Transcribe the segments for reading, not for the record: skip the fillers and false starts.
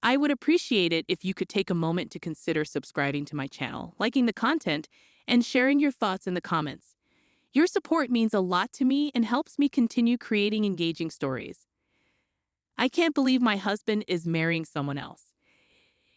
I would appreciate it if you could take a moment to consider subscribing to my channel, liking the content, and sharing your thoughts in the comments. Your support means a lot to me and helps me continue creating engaging stories. I can't believe my husband is marrying someone else.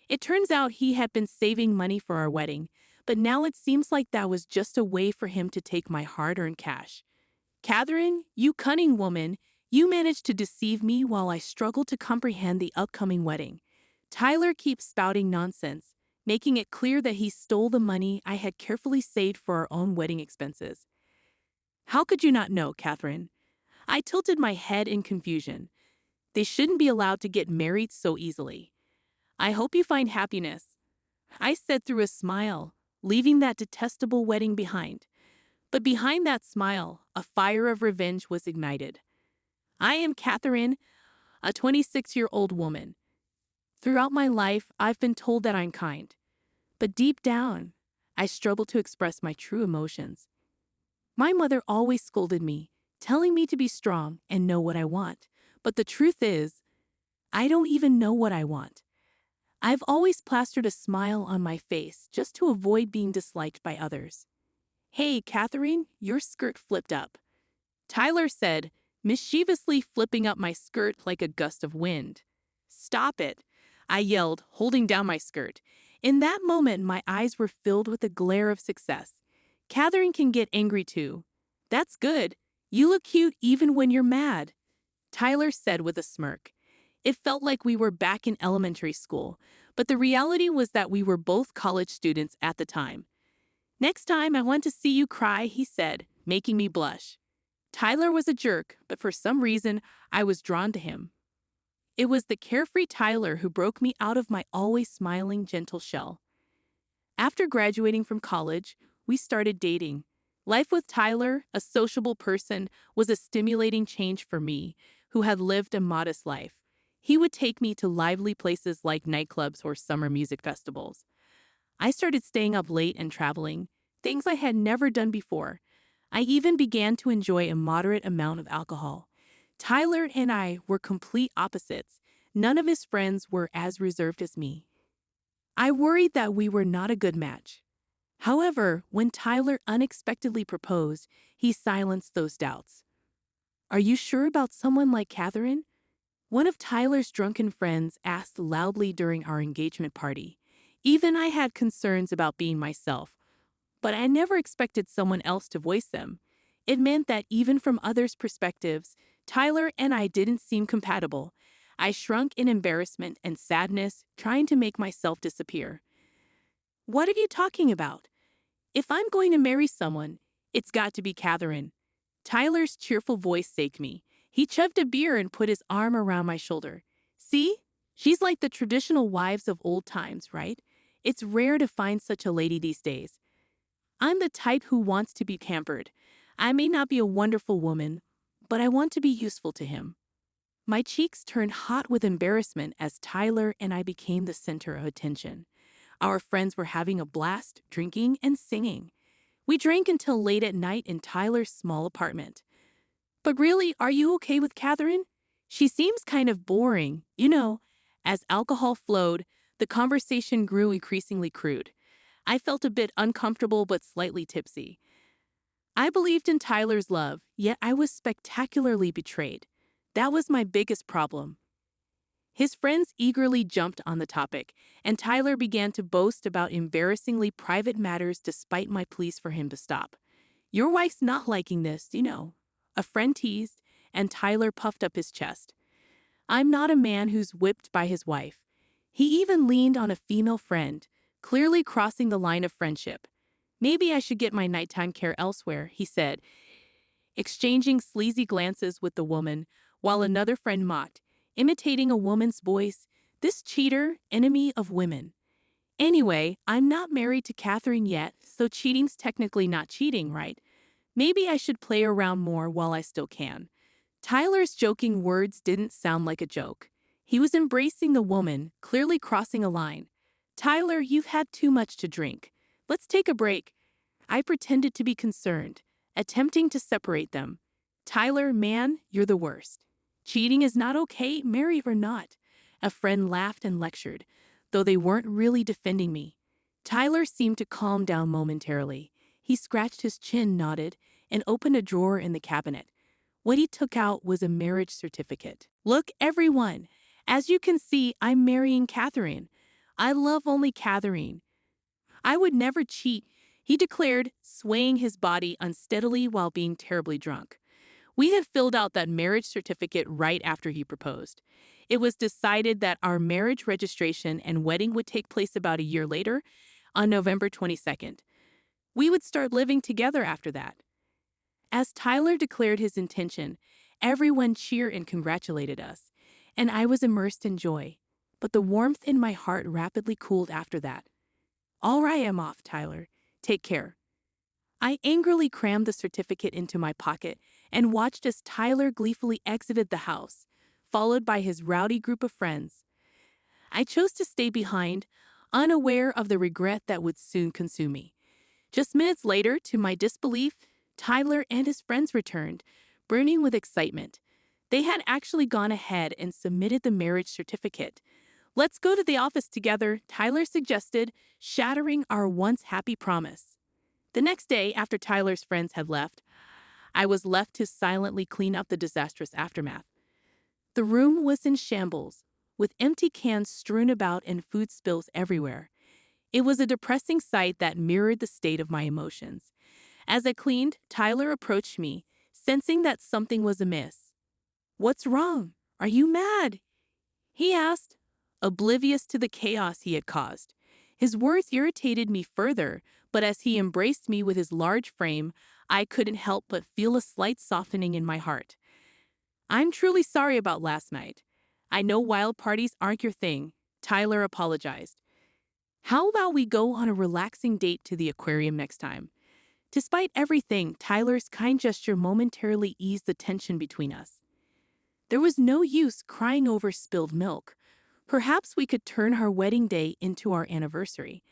It turns out he had been saving money for our wedding, but now it seems like that was just a way for him to take my hard-earned cash. Catherine, you cunning woman, you managed to deceive me while I struggle to comprehend the upcoming wedding. Tyler keeps spouting nonsense, making it clear that he stole the money I had carefully saved for our own wedding expenses. How could you not know, Catherine? I tilted my head in confusion. They shouldn't be allowed to get married so easily. I hope you find happiness, I said through a smile, leaving that detestable wedding behind. But behind that smile, a fire of revenge was ignited. I am Catherine, a 26-year-old woman. Throughout my life, I've been told that I'm kind. But deep down, I struggle to express my true emotions. My mother always scolded me, telling me to be strong and know what I want. But the truth is, I don't even know what I want. I've always plastered a smile on my face just to avoid being disliked by others. Hey, Catherine, your skirt flipped up, Tyler said, mischievously flipping up my skirt like a gust of wind. Stop it, I yelled, holding down my skirt. In that moment, my eyes were filled with a glare of success. Catherine can get angry too. That's good. You look cute even when you're mad, Tyler said with a smirk. It felt like we were back in elementary school, but the reality was that we were both college students at the time. Next time I want to see you cry, he said, making me blush. Tyler was a jerk, but for some reason, I was drawn to him. It was the carefree Tyler who broke me out of my always smiling, gentle shell. After graduating from college, we started dating. Life with Tyler, a sociable person, was a stimulating change for me, who had lived a modest life. He would take me to lively places like nightclubs or summer music festivals. I started staying up late and traveling, things I had never done before. I even began to enjoy a moderate amount of alcohol. Tyler and I were complete opposites. None of his friends were as reserved as me. I worried that we were not a good match. However, when Tyler unexpectedly proposed, he silenced those doubts. Are you sure about someone like Catherine? One of Tyler's drunken friends asked loudly during our engagement party. Even I had concerns about being myself, but I never expected someone else to voice them. It meant that even from others' perspectives, Tyler and I didn't seem compatible. I shrunk in embarrassment and sadness, trying to make myself disappear. What are you talking about? If I'm going to marry someone, it's got to be Catherine. Tyler's cheerful voice saved me. He chugged a beer and put his arm around my shoulder. See? She's like the traditional wives of old times, right? It's rare to find such a lady these days. I'm the type who wants to be pampered. I may not be a wonderful woman, but I want to be useful to him. My cheeks turned hot with embarrassment as Tyler and I became the center of attention. Our friends were having a blast, drinking and singing. We drank until late at night in Tyler's small apartment. But really, are you okay with Catherine? She seems kind of boring, you know. As alcohol flowed, the conversation grew increasingly crude. I felt a bit uncomfortable but slightly tipsy. I believed in Tyler's love, yet I was spectacularly betrayed. That was my biggest problem. His friends eagerly jumped on the topic, and Tyler began to boast about embarrassingly private matters despite my pleas for him to stop. Your wife's not liking this, you know. A friend teased, and Tyler puffed up his chest. I'm not a man who's whipped by his wife. He even leaned on a female friend, clearly crossing the line of friendship. Maybe I should get my nighttime care elsewhere, he said, exchanging sleazy glances with the woman, while another friend mocked, imitating a woman's voice, this cheater, enemy of women. Anyway, I'm not married to Catherine yet, so cheating's technically not cheating, right? Maybe I should play around more while I still can. Tyler's joking words didn't sound like a joke. He was embracing the woman, clearly crossing a line. Tyler, you've had too much to drink. Let's take a break. I pretended to be concerned, attempting to separate them. Tyler, man, you're the worst. Cheating is not okay, married or not. A friend laughed and lectured, though they weren't really defending me. Tyler seemed to calm down momentarily. He scratched his chin, nodded, and opened a drawer in the cabinet. What he took out was a marriage certificate. Look, everyone! As you can see, I'm marrying Catherine. I love only Catherine. I would never cheat, he declared, swaying his body unsteadily while being terribly drunk. We had filled out that marriage certificate right after he proposed. It was decided that our marriage registration and wedding would take place about a year later, on November 22nd. We would start living together after that. As Tyler declared his intention, everyone cheered and congratulated us, and I was immersed in joy. But the warmth in my heart rapidly cooled after that. All right, I'm off, Tyler. Take care. I angrily crammed the certificate into my pocket and watched as Tyler gleefully exited the house, followed by his rowdy group of friends. I chose to stay behind, unaware of the regret that would soon consume me. Just minutes later, to my disbelief, Tyler and his friends returned, burning with excitement. They had actually gone ahead and submitted the marriage certificate. Let's go to the office together, Tyler suggested, shattering our once happy promise. The next day, after Tyler's friends had left, I was left to silently clean up the disastrous aftermath. The room was in shambles, with empty cans strewn about and food spills everywhere. It was a depressing sight that mirrored the state of my emotions. As I cleaned, Tyler approached me, sensing that something was amiss. "What's wrong? Are you mad?" he asked, oblivious to the chaos he had caused. His words irritated me further, but as he embraced me with his large frame, I couldn't help but feel a slight softening in my heart. "I'm truly sorry about last night. I know wild parties aren't your thing," Tyler apologized. "How about we go on a relaxing date to the aquarium next time?" Despite everything, Tyler's kind gesture momentarily eased the tension between us. There was no use crying over spilled milk. Perhaps we could turn our wedding day into our anniversary.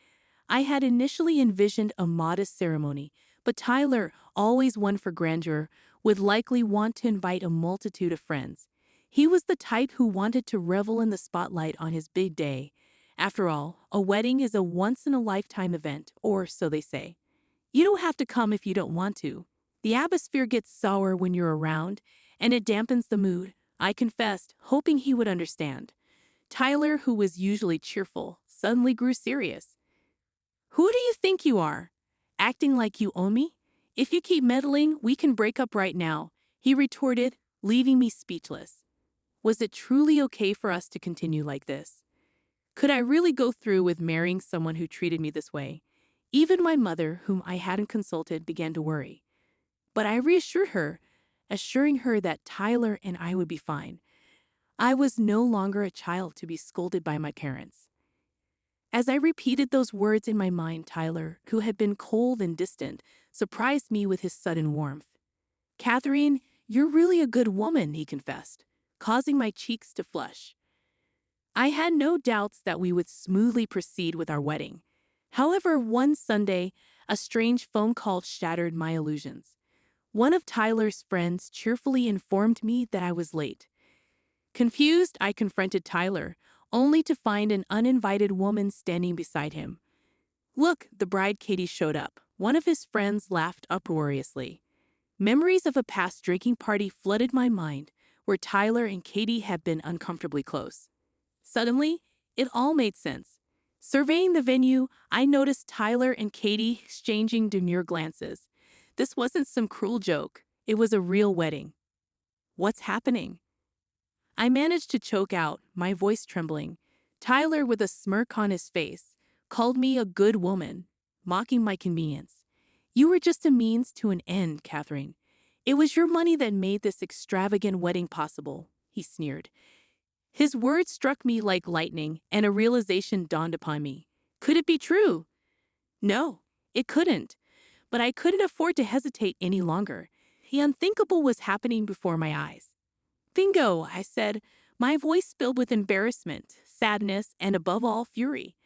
I had initially envisioned a modest ceremony, but Tyler, always one for grandeur, would likely want to invite a multitude of friends. He was the type who wanted to revel in the spotlight on his big day. After all, a wedding is a once-in-a-lifetime event, or so they say. You don't have to come if you don't want to. The atmosphere gets sour when you're around, and it dampens the mood, I confessed, hoping he would understand. Tyler, who was usually cheerful, suddenly grew serious. "Who do you think you are? Acting like you own me? If you keep meddling, we can break up right now," he retorted, leaving me speechless. Was it truly okay for us to continue like this? Could I really go through with marrying someone who treated me this way? Even my mother, whom I hadn't consulted, began to worry. But I reassured her, assuring her that Tyler and I would be fine. I was no longer a child to be scolded by my parents. As I repeated those words in my mind, Tyler, who had been cold and distant, surprised me with his sudden warmth. "Catherine, you're really a good woman," he confessed, causing my cheeks to flush. I had no doubts that we would smoothly proceed with our wedding. However, one Sunday, a strange phone call shattered my illusions. One of Tyler's friends cheerfully informed me that I was late. Confused, I confronted Tyler, only to find an uninvited woman standing beside him. "Look, the bride Katie showed up," one of his friends laughed uproariously. Memories of a past drinking party flooded my mind, where Tyler and Katie had been uncomfortably close. Suddenly, it all made sense. Surveying the venue, I noticed Tyler and Katie exchanging demure glances. This wasn't some cruel joke. It was a real wedding. "What's happening?" I managed to choke out, my voice trembling. Tyler, with a smirk on his face, called me a good woman, mocking my convenience. "You were just a means to an end, Catherine. It was your money that made this extravagant wedding possible," he sneered. His words struck me like lightning, and a realization dawned upon me. Could it be true? No, it couldn't. But I couldn't afford to hesitate any longer. The unthinkable was happening before my eyes. "Bingo," I said, my voice filled with embarrassment, sadness, and above all, fury.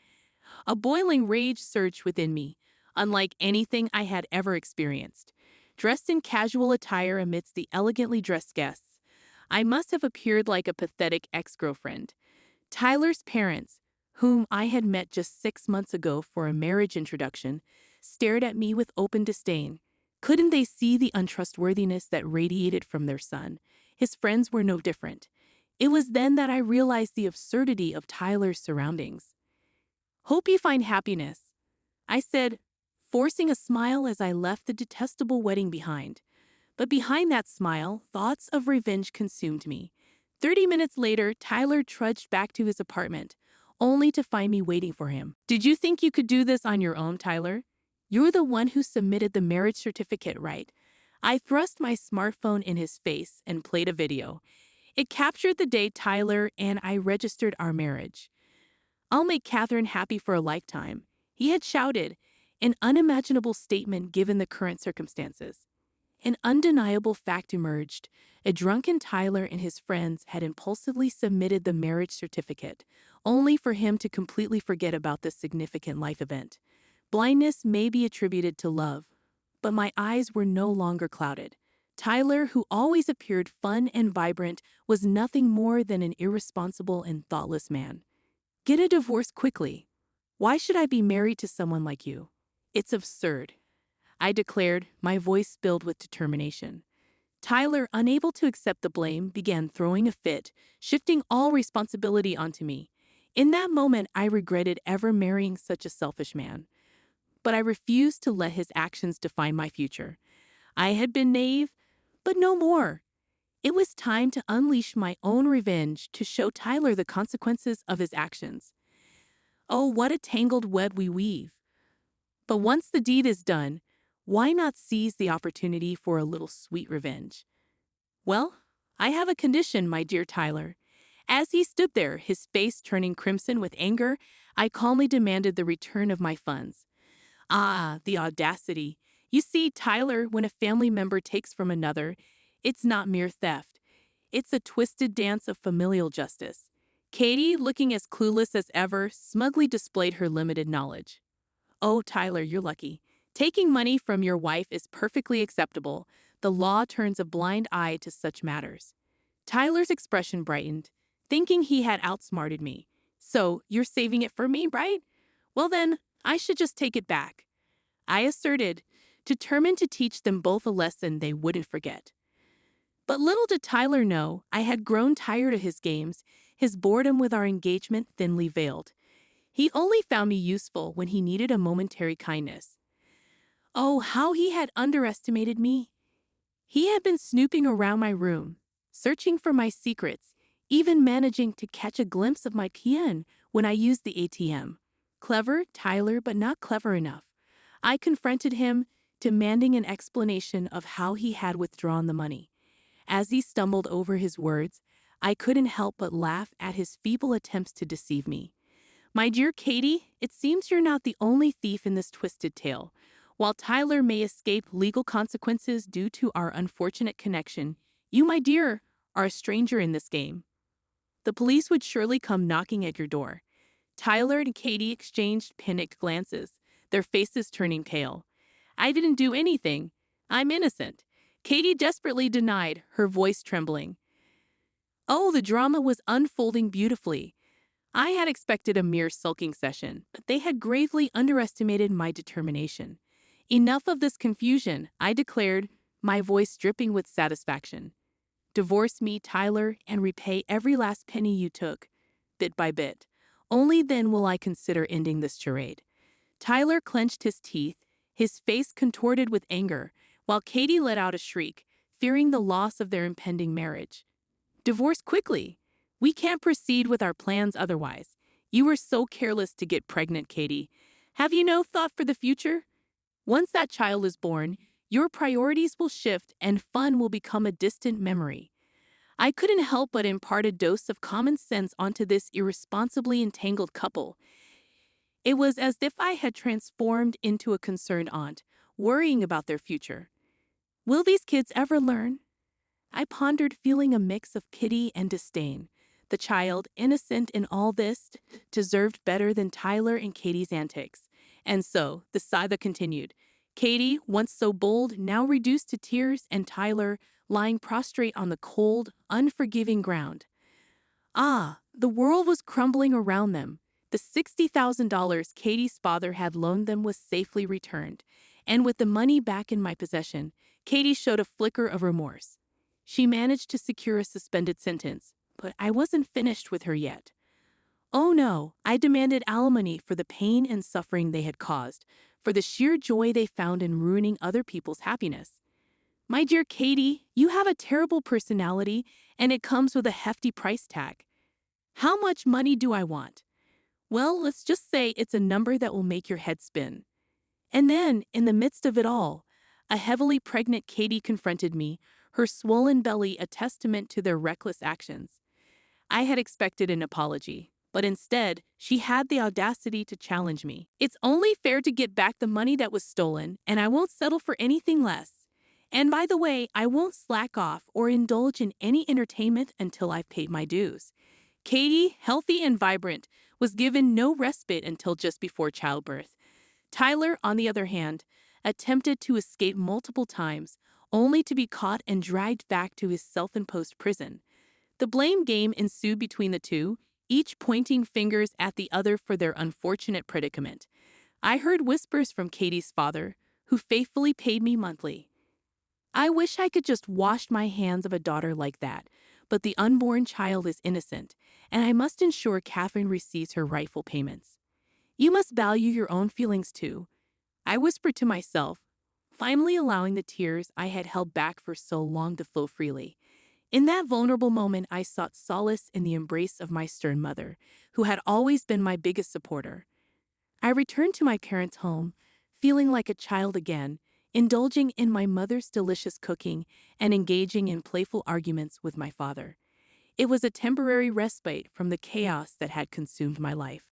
A boiling rage surged within me, unlike anything I had ever experienced. Dressed in casual attire amidst the elegantly dressed guests, I must have appeared like a pathetic ex-girlfriend. Tyler's parents, whom I had met just 6 months ago for a marriage introduction, stared at me with open disdain. Couldn't they see the untrustworthiness that radiated from their son? His friends were no different. It was then that I realized the absurdity of Tyler's surroundings. "Hope you find happiness," I said, forcing a smile as I left the detestable wedding behind. But behind that smile, thoughts of revenge consumed me. 30 minutes later, Tyler trudged back to his apartment, only to find me waiting for him. "Did you think you could do this on your own, Tyler? You're the one who submitted the marriage certificate, right?" I thrust my smartphone in his face and played a video. It captured the day Tyler and I registered our marriage. "I'll make Catherine happy for a lifetime," he had shouted, an unimaginable statement given the current circumstances. An undeniable fact emerged. A drunken Tyler and his friends had impulsively submitted the marriage certificate, only for him to completely forget about this significant life event. Blindness may be attributed to love, but my eyes were no longer clouded. Tyler, who always appeared fun and vibrant, was nothing more than an irresponsible and thoughtless man. "Get a divorce quickly. Why should I be married to someone like you? It's absurd," I declared, my voice filled with determination. Tyler, unable to accept the blame, began throwing a fit, shifting all responsibility onto me. In that moment, I regretted ever marrying such a selfish man. But I refused to let his actions define my future. I had been naive, but no more. It was time to unleash my own revenge, to show Tyler the consequences of his actions. Oh, what a tangled web we weave. But once the deed is done, why not seize the opportunity for a little sweet revenge? "Well, I have a condition, my dear Tyler." As he stood there, his face turning crimson with anger, I calmly demanded the return of my funds. Ah, the audacity. You see, Tyler, when a family member takes from another, it's not mere theft. It's a twisted dance of familial justice. Katie, looking as clueless as ever, smugly displayed her limited knowledge. "Oh, Tyler, you're lucky. Taking money from your wife is perfectly acceptable. The law turns a blind eye to such matters." Tyler's expression brightened, thinking he had outsmarted me. "So, you're saving it for me, right? Well then, I should just take it back," I asserted, determined to teach them both a lesson they wouldn't forget. But little did Tyler know, I had grown tired of his games, his boredom with our engagement thinly veiled. He only found me useful when he needed a momentary kindness. Oh, how he had underestimated me. He had been snooping around my room, searching for my secrets, even managing to catch a glimpse of my PN when I used the ATM. Clever, Tyler, but not clever enough. I confronted him, demanding an explanation of how he had withdrawn the money. As he stumbled over his words, I couldn't help but laugh at his feeble attempts to deceive me. "My dear Katie, it seems you're not the only thief in this twisted tale. While Tyler may escape legal consequences due to our unfortunate connection, you, my dear, are a stranger in this game. The police would surely come knocking at your door." Tyler and Katie exchanged panicked glances, their faces turning pale. "I didn't do anything. I'm innocent," Katie desperately denied, her voice trembling. Oh, the drama was unfolding beautifully. I had expected a mere sulking session, but they had gravely underestimated my determination. "Enough of this confusion," I declared, my voice dripping with satisfaction. "Divorce me, Tyler, and repay every last penny you took, bit by bit. Only then will I consider ending this charade." Tyler clenched his teeth, his face contorted with anger, while Katie let out a shriek, fearing the loss of their impending marriage. "Divorce quickly. We can't proceed with our plans otherwise. You were so careless to get pregnant, Katie. Have you no thought for the future? Once that child is born, your priorities will shift and fun will become a distant memory." I couldn't help but impart a dose of common sense onto this irresponsibly entangled couple. It was as if I had transformed into a concerned aunt, worrying about their future. Will these kids ever learn? I pondered, feeling a mix of pity and disdain. The child, innocent in all this, deserved better than Tyler and Katie's antics. And so, the saga continued. Katie, once so bold, now reduced to tears, and Tyler, lying prostrate on the cold, unforgiving ground. The world was crumbling around them. The $60,000 Katie's father had loaned them was safely returned, and with the money back in my possession, Katie showed a flicker of remorse. She managed to secure a suspended sentence, but I wasn't finished with her yet. Oh no, I demanded alimony for the pain and suffering they had caused, for the sheer joy they found in ruining other people's happiness. My dear Katie, you have a terrible personality, and it comes with a hefty price tag. How much money do I want? Well, let's just say it's a number that will make your head spin. And then, in the midst of it all, a heavily pregnant Katie confronted me, her swollen belly a testament to their reckless actions. I had expected an apology, but instead, she had the audacity to challenge me. It's only fair to get back the money that was stolen, and I won't settle for anything less. And by the way, I won't slack off or indulge in any entertainment until I've paid my dues. Katie, healthy and vibrant, was given no respite until just before childbirth. Tyler, on the other hand, attempted to escape multiple times, only to be caught and dragged back to his self-imposed prison. The blame game ensued between the two, each pointing fingers at the other for their unfortunate predicament. I heard whispers from Katie's father, who faithfully paid me monthly. I wish I could just wash my hands of a daughter like that, but the unborn child is innocent, and I must ensure Catherine receives her rightful payments. You must value your own feelings too, I whispered to myself, finally allowing the tears I had held back for so long to flow freely. In that vulnerable moment, I sought solace in the embrace of my stern mother, who had always been my biggest supporter. I returned to my parents' home, feeling like a child again, indulging in my mother's delicious cooking and engaging in playful arguments with my father. It was a temporary respite from the chaos that had consumed my life.